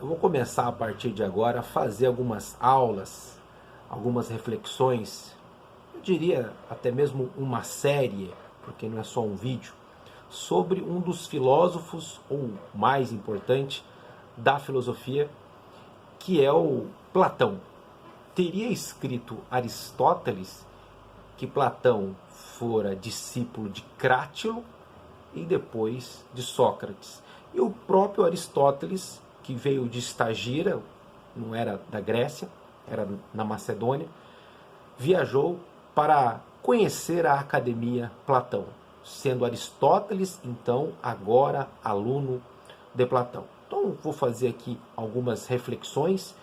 Eu vou começar a partir de agora a fazer algumas aulas, algumas reflexões, eu diria até mesmo uma série, porque não é só um vídeo, sobre um dos filósofos, ou mais importante, da filosofia, que é o Platão. Teria escrito Aristóteles que Platão fora discípulo de Crátilo e depois de Sócrates. E o próprio Aristóteles, que veio de Estagira, não era da Grécia, era na Macedônia, viajou para conhecer a Academia Platão, sendo Aristóteles, então, agora aluno de Platão. Então, vou fazer aqui algumas reflexões,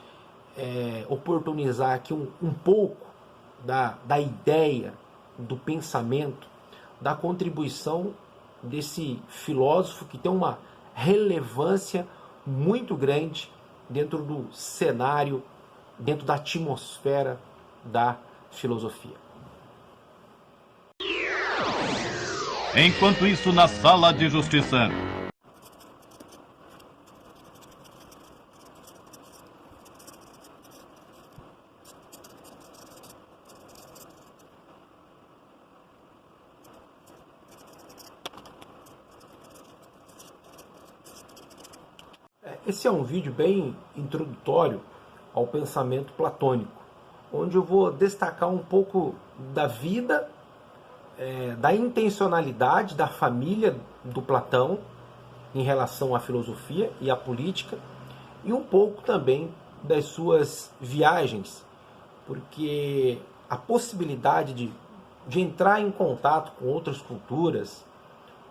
oportunizar aqui um pouco da ideia, do pensamento, da contribuição desse filósofo que tem uma relevância muito grande dentro do cenário, dentro da atmosfera da filosofia. Enquanto isso, na sala de justiça. Esse é um vídeo bem introdutório ao pensamento platônico, onde eu vou destacar um pouco da vida, da intencionalidade da família do Platão em relação à filosofia e à política, e um pouco também das suas viagens, porque a possibilidade de entrar em contato com outras culturas,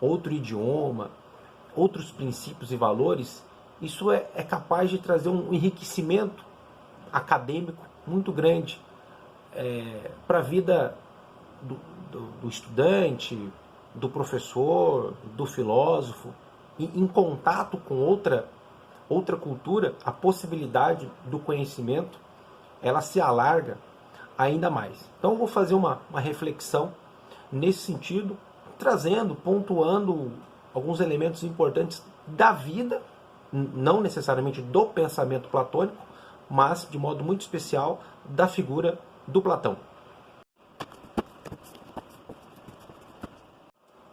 outro idioma, outros princípios e valores, isso é capaz de trazer um enriquecimento acadêmico muito grande para a vida do estudante, do professor, do filósofo. E em contato com outra cultura, a possibilidade do conhecimento ela se alarga ainda mais. Então eu vou fazer uma reflexão nesse sentido, trazendo, pontuando alguns elementos importantes da vida, não necessariamente do pensamento platônico, mas de modo muito especial da figura do Platão.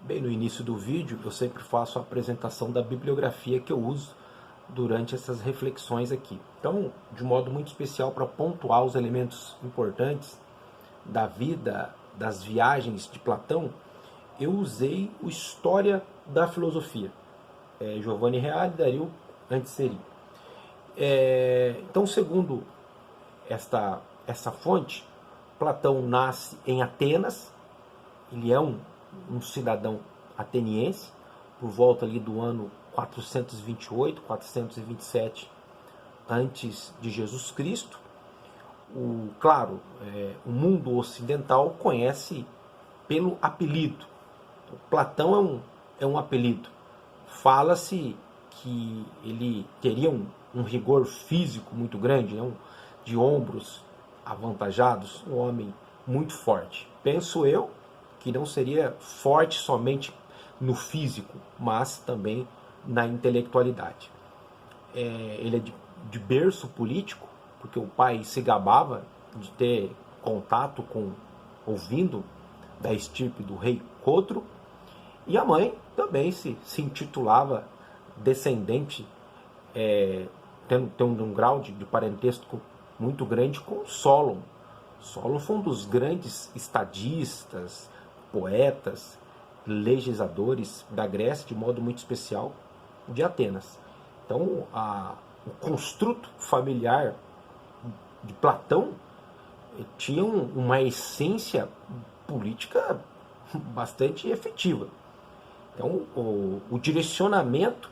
Bem, no início do vídeo eu sempre faço a apresentação da bibliografia que eu uso durante essas reflexões aqui. Então, de modo muito especial para pontuar os elementos importantes da vida, das viagens de Platão, eu usei o História da Filosofia, Giovanni Reale, Dario Antiseri. Então, segundo essa fonte, Platão nasce em Atenas, ele é um cidadão ateniense, por volta ali do ano 428, 427 antes de Jesus Cristo. Claro, o mundo ocidental conhece pelo apelido. Platão é um apelido. Fala-se que ele teria um rigor físico muito grande, de ombros avantajados, um homem muito forte. Penso eu que não seria forte somente no físico, mas também na intelectualidade. Ele é de berço político, porque o pai se gabava de ter contato ouvindo da estirpe do rei Cotro, e a mãe também se intitulava descendente, tendo um grau de parentesco muito grande com Solon. Solon foi um dos grandes estadistas, poetas, legisladores da Grécia, de modo muito especial de Atenas. Então, o construto familiar de Platão tinha uma essência política bastante efetiva. Então, o direcionamento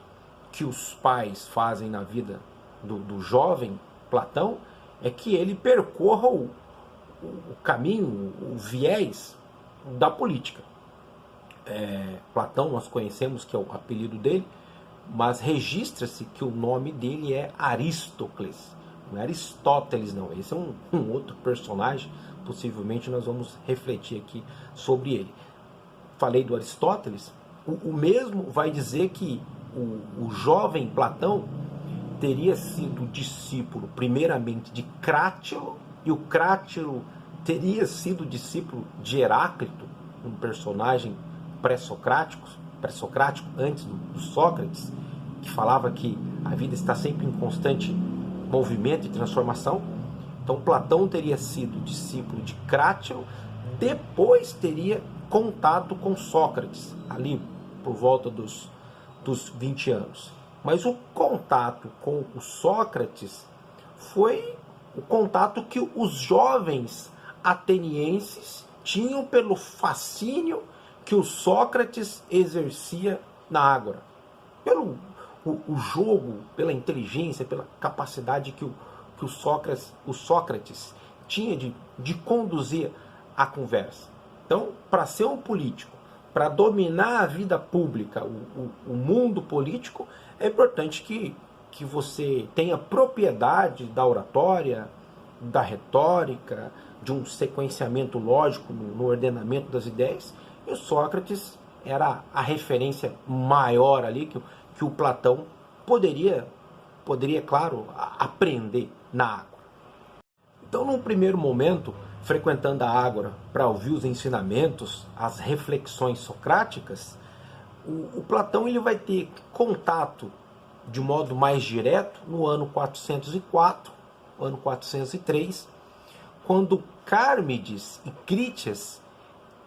que os pais fazem na vida do jovem Platão é que ele percorra o caminho, o viés da política. Platão, nós conhecemos que é o apelido dele, mas registra-se que o nome dele é Aristócles, não é Aristóteles não, esse é um outro personagem, possivelmente nós vamos refletir aqui sobre ele. Falei do Aristóteles, o mesmo vai dizer que o jovem Platão, teria sido discípulo primeiramente de Crátilo, e o Crátilo teria sido discípulo de Heráclito, um personagem pré-socrático antes do Sócrates, que falava que a vida está sempre em constante movimento e transformação. Então Platão teria sido discípulo de Crátilo, depois teria contato com Sócrates, ali por volta dos 20 anos. Mas o contato com o Sócrates foi o contato que os jovens atenienses tinham pelo fascínio que o Sócrates exercia na ágora. Pelo o jogo, pela inteligência, pela capacidade que o Sócrates tinha de conduzir a conversa. Então, para ser um político, para dominar a vida pública, o mundo político, é importante que você tenha propriedade da oratória, da retórica, de um sequenciamento lógico no ordenamento das ideias. E o Sócrates era a referência maior ali que o Platão poderia, claro, aprender na ágora. Então, num primeiro momento, frequentando a ágora para ouvir os ensinamentos, as reflexões socráticas, o Platão ele vai ter contato de modo mais direto no ano 404, ano 403, quando Cármides e Crítias,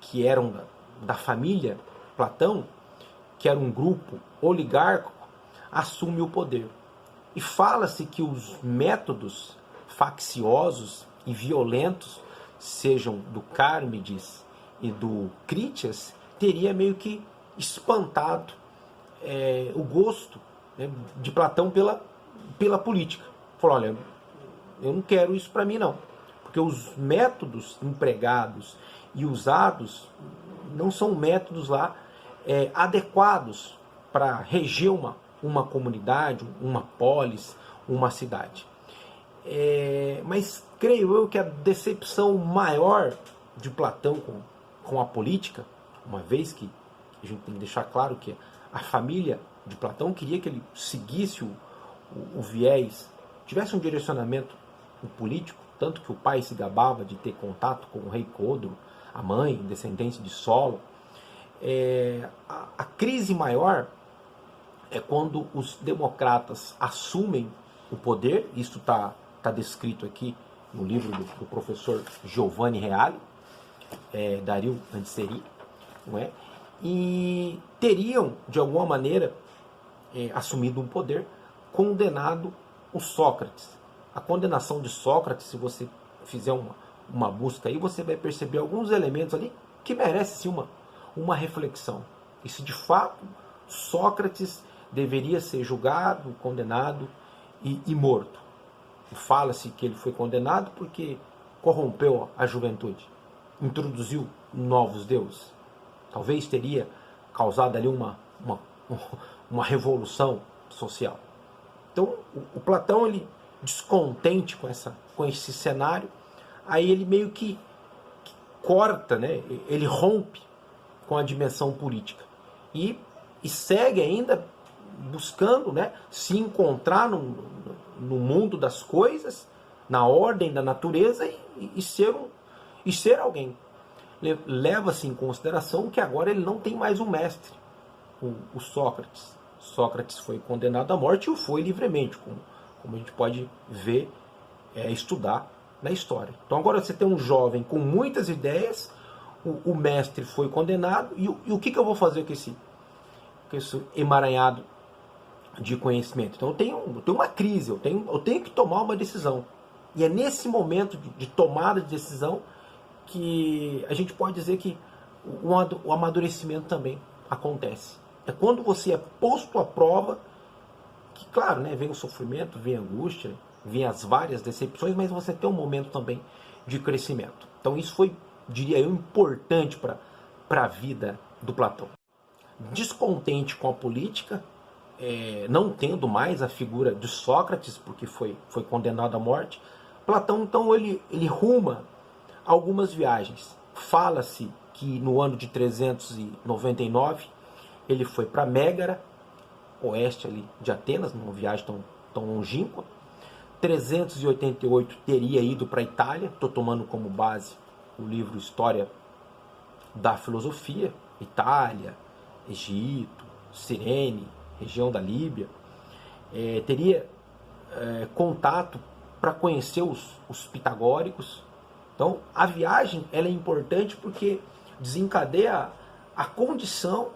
que eram da família Platão, que era um grupo oligárquico, assume o poder. E fala-se que os métodos facciosos e violentos, sejam do Cármides e do Crítias, teria meio que espantado o gosto, né, de Platão pela política. Falou, olha, eu não quero isso para mim não, porque os métodos empregados e usados não são métodos lá adequados para reger uma comunidade, uma polis, uma cidade. Mas creio eu que a decepção maior de Platão com a política, uma vez que a gente tem que deixar claro que a família de Platão queria que ele seguisse o viés, tivesse um direcionamento político, tanto que o pai se gabava de ter contato com o rei Codro, a mãe, descendente de Solo. A crise maior é quando os democratas assumem o poder. Isso está descrito aqui no livro do professor Giovanni Reale, Dario Anseri, não é? E teriam, de alguma maneira, assumido um poder, condenado o Sócrates. A condenação de Sócrates, se você fizer uma busca aí, você vai perceber alguns elementos ali que merecem sim uma reflexão. E se de fato Sócrates deveria ser julgado, condenado e morto. Fala-se que ele foi condenado porque corrompeu a juventude, introduziu novos deuses. Talvez teria causado ali uma revolução social. Então, o Platão, ele descontente com esse cenário, aí ele meio que corta, né? Ele rompe com a dimensão política e segue ainda buscando, né, se encontrar no mundo das coisas, na ordem da natureza e ser alguém. Leva-se em consideração que agora ele não tem mais um mestre, o Sócrates. Sócrates foi condenado à morte e o foi livremente, como a gente pode ver, estudar na história. Então agora você tem um jovem com muitas ideias, o mestre foi condenado, e o que eu vou fazer com esse emaranhado de conhecimento? Então eu tenho uma crise, eu tenho que tomar uma decisão. E é nesse momento de tomada de decisão que a gente pode dizer que o amadurecimento também acontece. É quando você é posto à prova que, claro, né, vem o sofrimento, vem a angústia, vem as várias decepções, mas você tem um momento também de crescimento. Então isso foi, diria eu, importante para a vida do Platão. Descontente com a política, não tendo mais a figura de Sócrates, porque foi condenado à morte, Platão, então, ele ruma algumas viagens. Fala-se que no ano de 399 ele foi para Mégara, oeste ali de Atenas, numa viagem tão longínqua. 388 teria ido para a Itália, estou tomando como base o livro História da Filosofia, Itália, Egito, Cirene, região da Líbia. Teria contato para conhecer os pitagóricos. Então a viagem ela é importante porque desencadeia a condição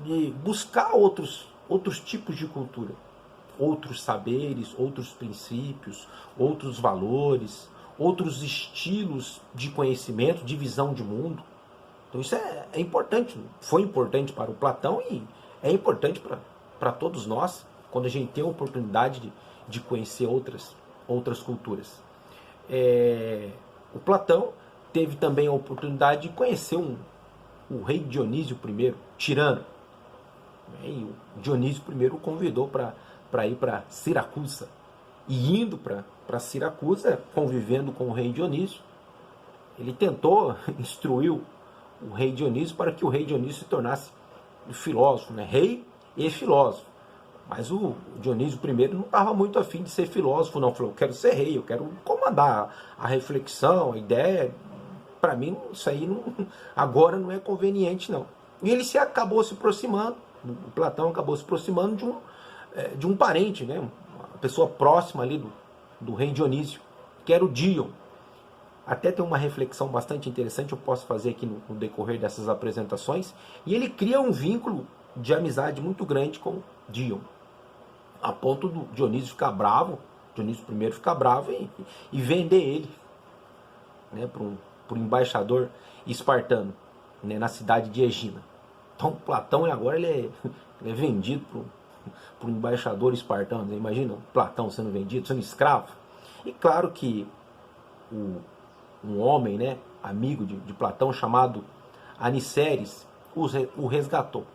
de buscar outros tipos de cultura, outros saberes, outros princípios, outros valores, outros estilos de conhecimento, de visão de mundo. Então isso é importante, foi importante para o Platão e é importante para todos nós, quando a gente tem a oportunidade de conhecer outras culturas. O Platão teve também a oportunidade de conhecer o rei Dionísio I, tirano. E o Dionísio I o convidou para ir para Siracusa. E indo para Siracusa, convivendo com o rei Dionísio, ele tentou instruir o rei Dionísio para que o rei Dionísio se tornasse filósofo, né? Rei e filósofo. Mas o Dionísio I não estava muito afim de ser filósofo, não. Falou, eu quero ser rei, eu quero comandar a reflexão, a ideia. Para mim, isso aí agora não é conveniente, não. E ele acabou se aproximando, o Platão acabou se aproximando de um parente, né? Uma pessoa próxima ali do rei Dionísio, que era o Dion. Até tem uma reflexão bastante interessante, eu posso fazer aqui no decorrer dessas apresentações. E ele cria um vínculo de amizade muito grande com Dion, a ponto do Dionísio ficar bravo, Dionísio I ficar bravo e vender ele, né, para um embaixador espartano, né, na cidade de Egina. Então Platão agora ele é vendido para um embaixador espartano. Né? Imagina Platão sendo vendido, sendo escravo. E claro que um homem, né, amigo de Platão, chamado Aniceres, o resgatou.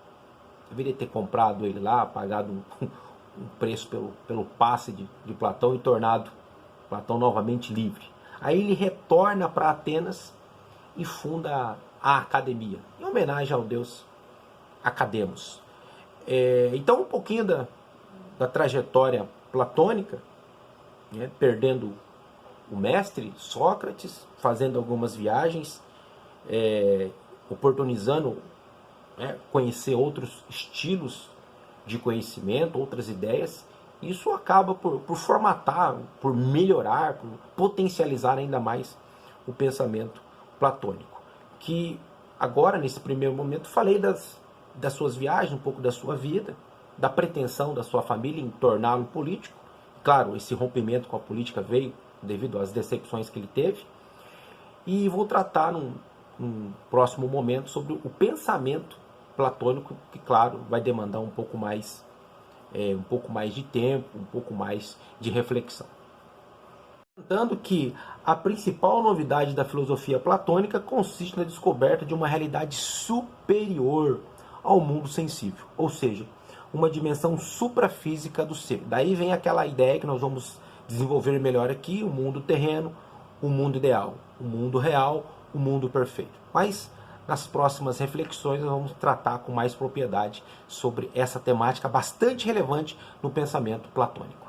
Deveria ter comprado ele lá, pagado um preço pelo passe de Platão e tornado Platão novamente livre. Aí ele retorna para Atenas e funda a academia, em homenagem ao deus Academos. Então um pouquinho da trajetória platônica, né, perdendo o mestre Sócrates, fazendo algumas viagens, oportunizando conhecer outros estilos de conhecimento, outras ideias. Isso acaba por formatar, por melhorar, por potencializar ainda mais o pensamento platônico. Que agora, nesse primeiro momento, falei das suas viagens, um pouco da sua vida, da pretensão da sua família em torná-lo político. Claro, esse rompimento com a política veio devido às decepções que ele teve. E vou tratar num próximo momento sobre o pensamento platônico, que claro, vai demandar um pouco mais de tempo, um pouco mais de reflexão. Lembrando que a principal novidade da filosofia platônica consiste na descoberta de uma realidade superior ao mundo sensível, ou seja, uma dimensão suprafísica do ser. Daí vem aquela ideia que nós vamos desenvolver melhor aqui, o mundo terreno, o mundo ideal, o mundo real, o mundo perfeito. Mas nas próximas reflexões nós vamos tratar com mais propriedade sobre essa temática bastante relevante no pensamento platônico.